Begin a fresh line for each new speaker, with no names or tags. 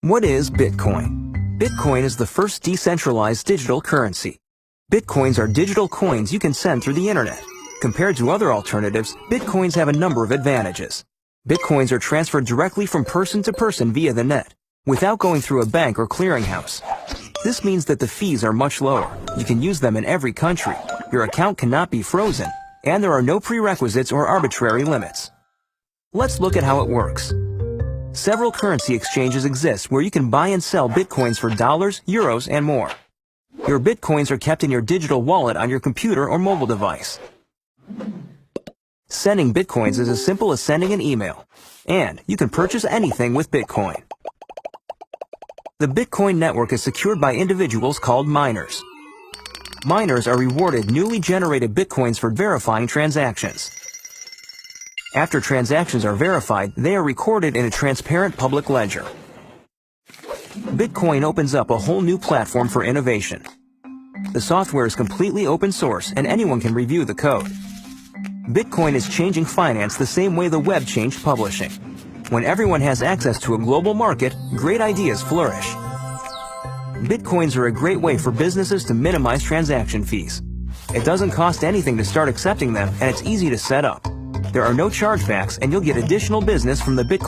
What is Bitcoin? Bitcoin is the first decentralized digital currency. Bitcoins are digital coins you can send through the internet. Compared to other alternatives, Bitcoins have a number of advantages. Bitcoins are transferred directly from person to person via the net, without going through a bank or clearinghouse. This means that the fees are much lower. You can use them in every country. Your account cannot be frozen, and there are no prerequisites or arbitrary limits. Let's look at how it works. Several currency exchanges exist where you can buy and sell Bitcoins for dollars, euros, and more. Your Bitcoins are kept in your digital wallet on your computer or mobile device. Sending Bitcoins is as simple as sending an email, and you can purchase anything with Bitcoin. The Bitcoin network is secured by individuals called miners. Miners are rewarded newly generated Bitcoins for verifying transactions. After transactions are verified, they are recorded in a transparent public ledger. Bitcoin opens up a whole new platform for innovation. The software is completely open source and anyone can review the code. Bitcoin is changing finance the same way the web changed publishing. When everyone has access to a global market, great ideas flourish. Bitcoins are a great way for businesses to minimize transaction fees. It doesn't cost anything to start accepting them, and it's easy to set up. There are no chargebacks, and you'll get additional business from the Bitcoin